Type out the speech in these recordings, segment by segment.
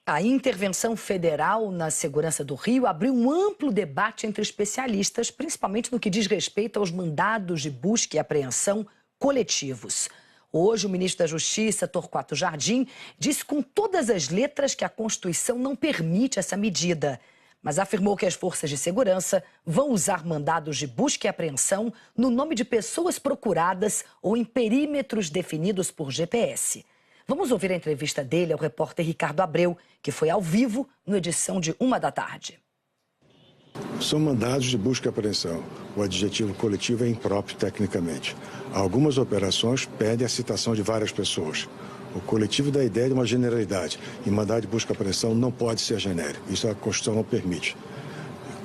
A intervenção federal na segurança do Rio abriu um amplo debate entre especialistas, principalmente no que diz respeito aos mandados de busca e apreensão coletivos. Hoje, o ministro da Justiça, Torquato Jardim, disse com todas as letras que a Constituição não permite essa medida, mas afirmou que as forças de segurança vão usar mandados de busca e apreensão no nome de pessoas procuradas ou em perímetros definidos por GPS. Vamos ouvir a entrevista dele ao repórter Ricardo Abreu, que foi ao vivo na edição de 13h. São mandados de busca e apreensão. O adjetivo coletivo é impróprio tecnicamente. Algumas operações pedem a citação de várias pessoas. O coletivo dá a ideia de uma generalidade. E mandado de busca e apreensão não pode ser genérico. Isso a Constituição não permite.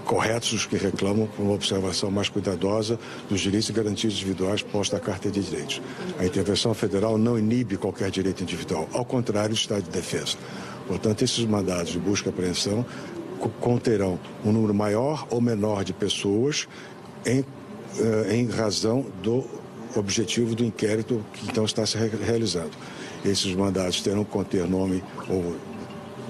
Corretos os que reclamam por uma observação mais cuidadosa dos direitos e garantias individuais postos à Carta de Direitos. A intervenção federal não inibe qualquer direito individual, ao contrário do Estado de Defesa. Portanto, esses mandados de busca e apreensão conterão um número maior ou menor de pessoas em razão do objetivo do inquérito que então está se realizando. Esses mandados terão que conter nome ou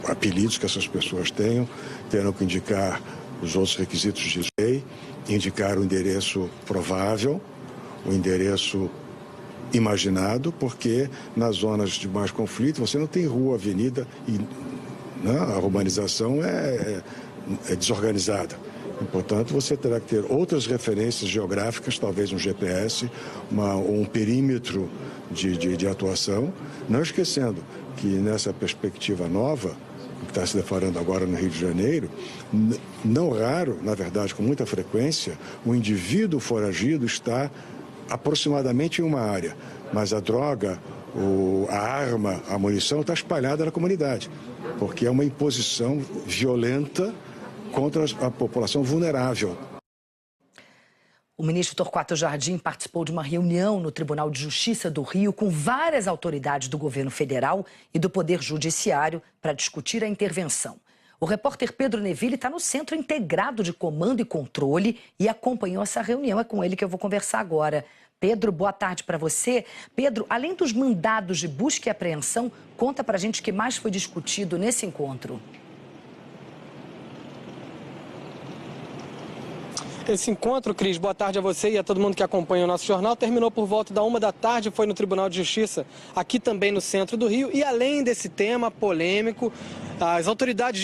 apelidos que essas pessoas tenham, terão que indicar os outros requisitos de lei, indicar o endereço provável, o endereço imaginado, porque nas zonas de mais conflito você não tem rua, avenida e a urbanização é desorganizada. E, portanto, você terá que ter outras referências geográficas, talvez um GPS, um perímetro de atuação, não esquecendo que nessa perspectiva nova, que está se deflagrando agora no Rio de Janeiro, não raro, na verdade, com muita frequência, o indivíduo foragido está aproximadamente em uma área, mas a droga, a arma, a munição está espalhada na comunidade, porque é uma imposição violenta contra a população vulnerável. O ministro Torquato Jardim participou de uma reunião no Tribunal de Justiça do Rio com várias autoridades do governo federal e do Poder Judiciário para discutir a intervenção. O repórter Pedro Neville está no Centro Integrado de Comando e Controle e acompanhou essa reunião. É com ele que eu vou conversar agora. Pedro, boa tarde para você. Pedro, além dos mandados de busca e apreensão, conta para a gente o que mais foi discutido nesse encontro. Esse encontro, Cris, boa tarde a você e a todo mundo que acompanha o nosso jornal, terminou por volta da 13h, foi no Tribunal de Justiça, aqui também no centro do Rio. E além desse tema polêmico, as autoridades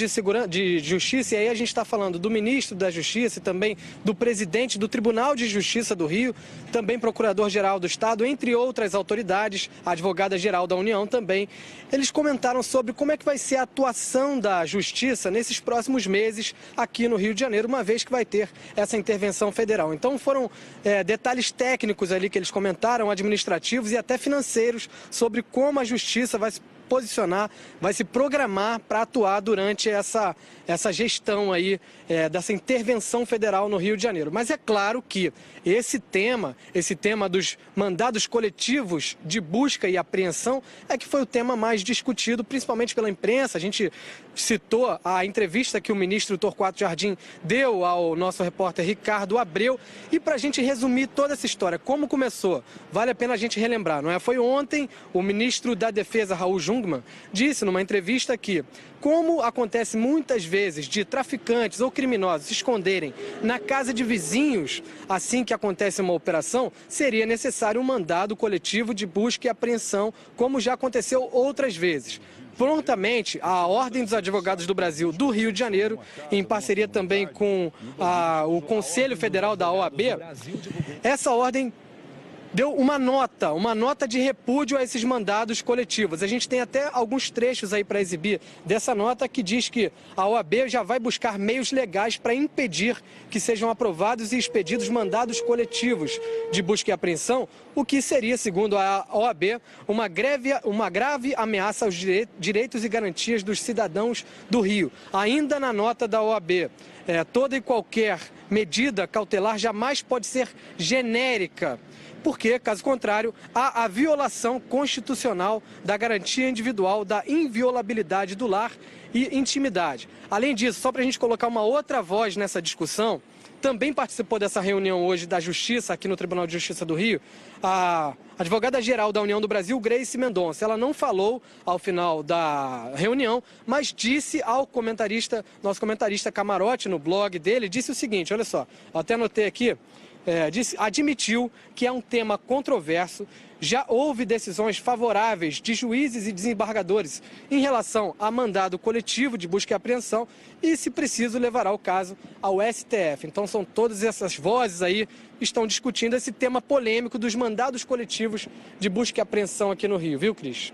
de justiça, e aí a gente está falando do ministro da Justiça e também do presidente do Tribunal de Justiça do Rio, também procurador-geral do Estado, entre outras autoridades, a advogada-geral da União também, eles comentaram sobre como é que vai ser a atuação da Justiça nesses próximos meses aqui no Rio de Janeiro, uma vez que vai ter essa intervenção federal. Então foram detalhes técnicos ali que eles comentaram, administrativos e até financeiros, sobre como a Justiça vai se posicionar, vai se programar para atuar durante essa gestão aí, dessa intervenção federal no Rio de Janeiro. Mas é claro que esse tema dos mandados coletivos de busca e apreensão é que foi o tema mais discutido, principalmente pela imprensa. A gente citou a entrevista que o ministro Torquato Jardim deu ao nosso repórter Ricardo Abreu. E para a gente resumir toda essa história, como começou, vale a pena a gente relembrar, não é? Foi ontem o ministro da Defesa, Raul Jungmann, disse numa entrevista que, como acontece muitas vezes de traficantes ou criminosos se esconderem na casa de vizinhos assim que acontece uma operação, seria necessário um mandado coletivo de busca e apreensão, como já aconteceu outras vezes. Prontamente, a Ordem dos Advogados do Brasil do Rio de Janeiro, em parceria também com o Conselho Federal da OAB, essa ordem deu uma nota de repúdio a esses mandados coletivos. A gente tem até alguns trechos aí para exibir dessa nota que diz que a OAB já vai buscar meios legais para impedir que sejam aprovados e expedidos mandados coletivos de busca e apreensão, o que seria, segundo a OAB, uma grave ameaça aos direitos e garantias dos cidadãos do Rio. Ainda na nota da OAB, toda e qualquer medida cautelar jamais pode ser genérica, porque, caso contrário, há a violação constitucional da garantia individual da inviolabilidade do lar e intimidade. Além disso, só para a gente colocar uma outra voz nessa discussão, também participou dessa reunião hoje da Justiça, aqui no Tribunal de Justiça do Rio, a advogada-geral da União do Brasil, Grace Mendonça. Ela não falou ao final da reunião, mas disse ao comentarista, nosso comentarista Camarote, no blog dele, disse o seguinte, olha só, eu até anotei aqui, admitiu que é um tema controverso, já houve decisões favoráveis de juízes e desembargadores em relação a mandado coletivo de busca e apreensão e, se preciso, levará o caso ao STF. Então são todas essas vozes aí que estão discutindo esse tema polêmico dos mandados coletivos de busca e apreensão aqui no Rio, viu, Cris?